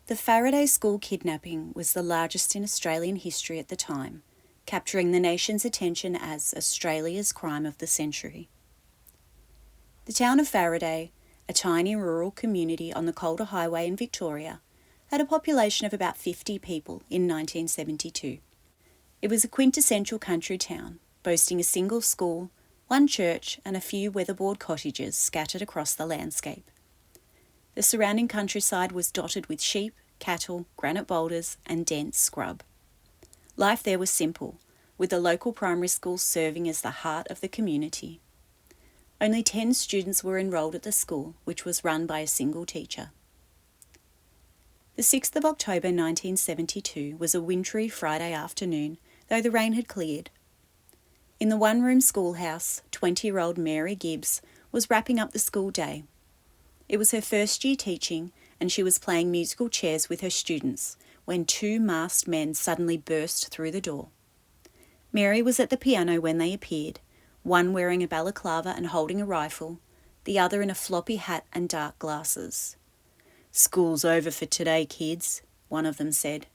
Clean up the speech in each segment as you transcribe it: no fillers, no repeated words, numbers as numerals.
The Faraday School kidnapping was the largest in Australian history at the time, capturing the nation's attention as Australia's crime of the century. The town of Faraday, a tiny rural community on the Calder Highway in Victoria, had a population of about 50 people in 1972. It was a quintessential country town, boasting a single school, one church and a few weatherboard cottages scattered across the landscape. The surrounding countryside was dotted with sheep, cattle, granite boulders and dense scrub. Life there was simple, with the local primary school serving as the heart of the community. Only 10 students were enrolled at the school, which was run by a single teacher. The 6th of October 1972 was a wintry Friday afternoon, though the rain had cleared. In the one-room schoolhouse, 20-year-old Mary Gibbs was wrapping up the school day. It was her first year teaching, and she was playing musical chairs with her students when 2 masked men suddenly burst through the door. Mary was at the piano when they appeared, one wearing a balaclava and holding a rifle, the other in a floppy hat and dark glasses. "School's over for today, kids," one of them said.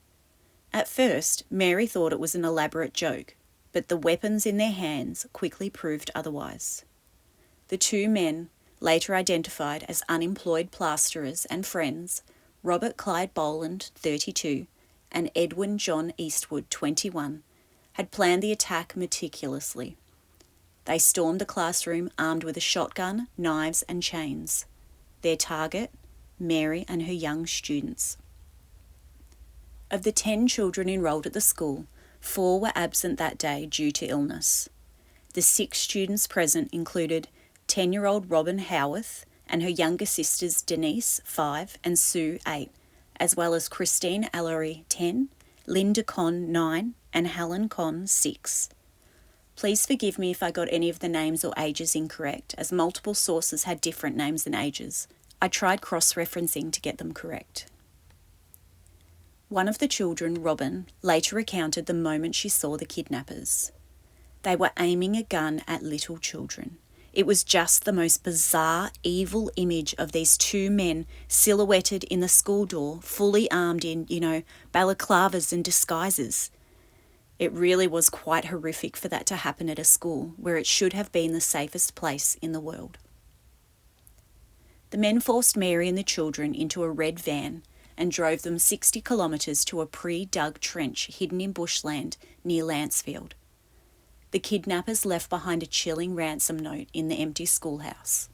At first, Mary thought it was an elaborate joke, but the weapons in their hands quickly proved otherwise. The 2 men, later identified as unemployed plasterers and friends, Robert Clyde Boland, 32, and Edwin John Eastwood, 21, had planned the attack meticulously. They stormed the classroom armed with a shotgun, knives and chains. Their target, Mary and her young students. Of the 10 children enrolled at the school, 4 were absent that day due to illness. The 6 students present included 10-year-old Robin Howarth and her younger sisters Denise, 5, and Sue, 8, as well as Christine Ellery, 10, Linda Conn, 9, and Helen Conn, 6. Please forgive me if I got any of the names or ages incorrect, as multiple sources had different names and ages. I tried cross-referencing to get them correct. One of the children, Robin, later recounted the moment she saw the kidnappers. They were aiming a gun at little children. It was just the most bizarre, evil image of these 2 men silhouetted in the school door, fully armed in, balaclavas and disguises. It really was quite horrific for that to happen at a school where it should have been the safest place in the world. The men forced Mary and the children into a red van and drove them 60 kilometres to a pre-dug trench hidden in bushland near Lancefield. The kidnappers left behind a chilling ransom note in the empty schoolhouse.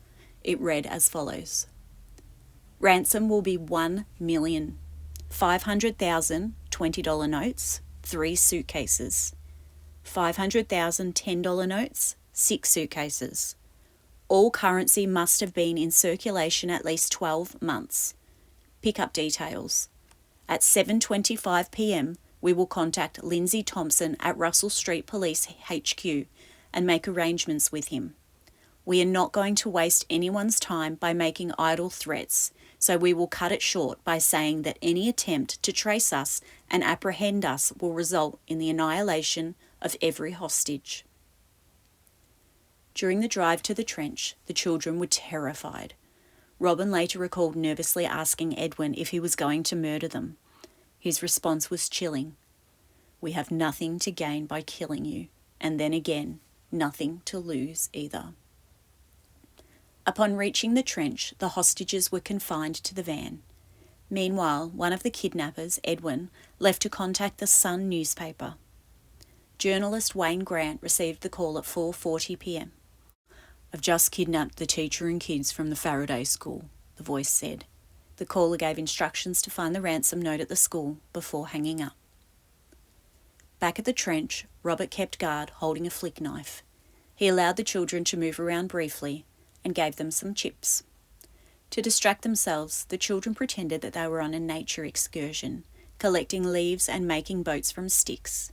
It read as follows: "Ransom will be $1,500,000 $20 notes, 3 suitcases. $500,000 $10 notes, 6 suitcases. All currency must have been in circulation at least 12 months. Pickup details. At 7:25 p.m, we will contact Lindsay Thompson at Russell Street Police HQ and make arrangements with him. We are not going to waste anyone's time by making idle threats, so we will cut it short by saying that any attempt to trace us and apprehend us will result in the annihilation of every hostage." During the drive to the trench, the children were terrified. Robin later recalled nervously asking Edwin if he was going to murder them. His response was chilling. "We have nothing to gain by killing you, and then again, nothing to lose either." Upon reaching the trench, the hostages were confined to the van. Meanwhile, one of the kidnappers, Edwin, left to contact the Sun newspaper. Journalist Wayne Grant received the call at 4:40 p.m. "I've just kidnapped the teacher and kids from the Faraday School," the voice said. The caller gave instructions to find the ransom note at the school before hanging up. Back at the trench, Robert kept guard, holding a flick knife. He allowed the children to move around briefly and gave them some chips. To distract themselves, the children pretended that they were on a nature excursion, collecting leaves and making boats from sticks.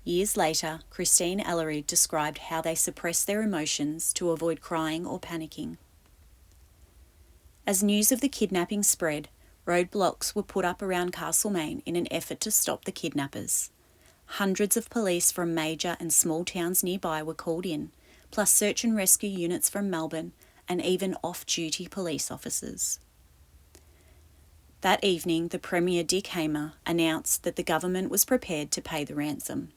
Years later, Christine Ellery described how they suppressed their emotions to avoid crying or panicking. As news of the kidnapping spread, roadblocks were put up around Castlemaine in an effort to stop the kidnappers. Hundreds of police from major and small towns nearby were called in, plus search and rescue units from Melbourne and even off-duty police officers. That evening, the Premier Dick Hamer announced that the government was prepared to pay the ransom.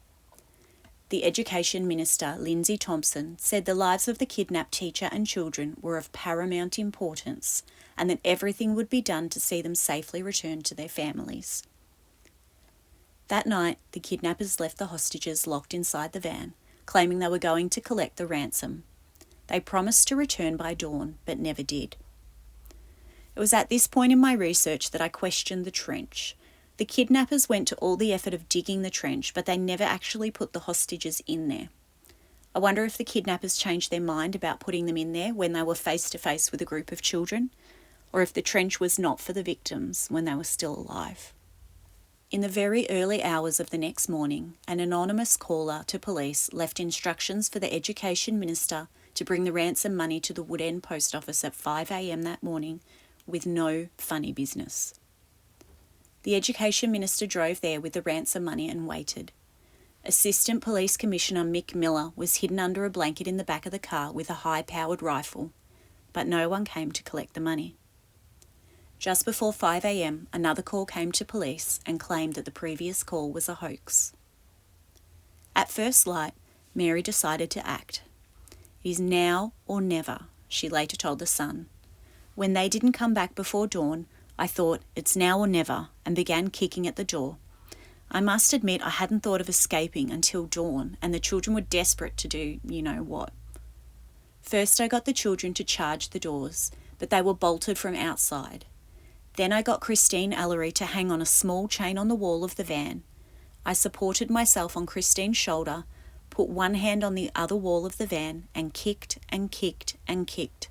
The Education Minister, Lindsay Thompson, said the lives of the kidnapped teacher and children were of paramount importance and that everything would be done to see them safely returned to their families. That night, the kidnappers left the hostages locked inside the van, claiming they were going to collect the ransom. They promised to return by dawn, but never did. It was at this point in my research that I questioned the trench. The kidnappers went to all the effort of digging the trench, but they never actually put the hostages in there. I wonder if the kidnappers changed their mind about putting them in there when they were face to face with a group of children, or if the trench was not for the victims when they were still alive. In the very early hours of the next morning, an anonymous caller to police left instructions for the Education Minister to bring the ransom money to the Woodend Post Office at 5 a.m. that morning with no funny business. The Education Minister drove there with the ransom money and waited. Assistant Police Commissioner Mick Miller was hidden under a blanket in the back of the car with a high-powered rifle, but no one came to collect the money. Just before 5 a.m, another call came to police and claimed that the previous call was a hoax. At first light, Mary decided to act. "It is now or never," she later told The Sun. "When they didn't come back before dawn, I thought, it's now or never, and began kicking at the door. I must admit I hadn't thought of escaping until dawn, and the children were desperate to do you-know-what. First I got the children to charge the doors, but they were bolted from outside. Then I got Christine Ellery to hang on a small chain on the wall of the van. I supported myself on Christine's shoulder, put one hand on the other wall of the van, and kicked and kicked and kicked.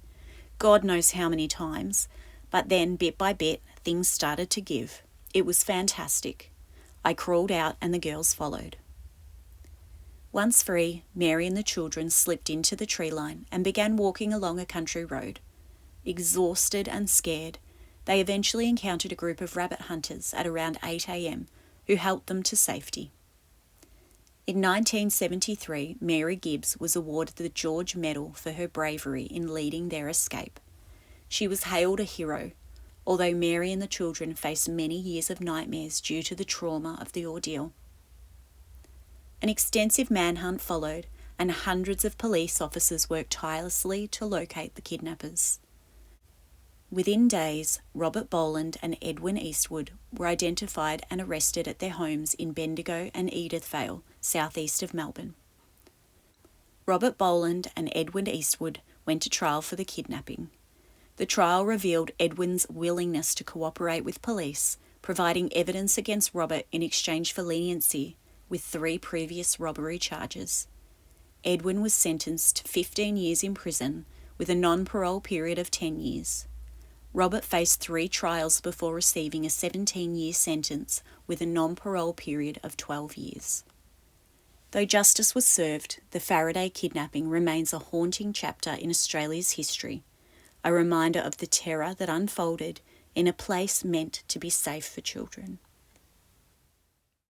God knows how many times. But then, bit by bit, things started to give. It was fantastic. I crawled out and the girls followed." Once free, Mary and the children slipped into the tree line and began walking along a country road. Exhausted and scared, they eventually encountered a group of rabbit hunters at around 8 a.m, who helped them to safety. In 1973, Mary Gibbs was awarded the George Medal for her bravery in leading their escape. She was hailed a hero, although Mary and the children faced many years of nightmares due to the trauma of the ordeal. An extensive manhunt followed, and hundreds of police officers worked tirelessly to locate the kidnappers. Within days, Robert Boland and Edwin Eastwood were identified and arrested at their homes in Bendigo and Edithvale, southeast of Melbourne. Robert Boland and Edwin Eastwood went to trial for the kidnapping. The trial revealed Edwin's willingness to cooperate with police, providing evidence against Robert in exchange for leniency with 3 previous robbery charges. Edwin was sentenced to 15 years in prison with a non-parole period of 10 years. Robert faced 3 trials before receiving a 17-year sentence with a non-parole period of 12 years. Though justice was served, the Faraday kidnapping remains a haunting chapter in Australia's history, a reminder of the terror that unfolded in a place meant to be safe for children.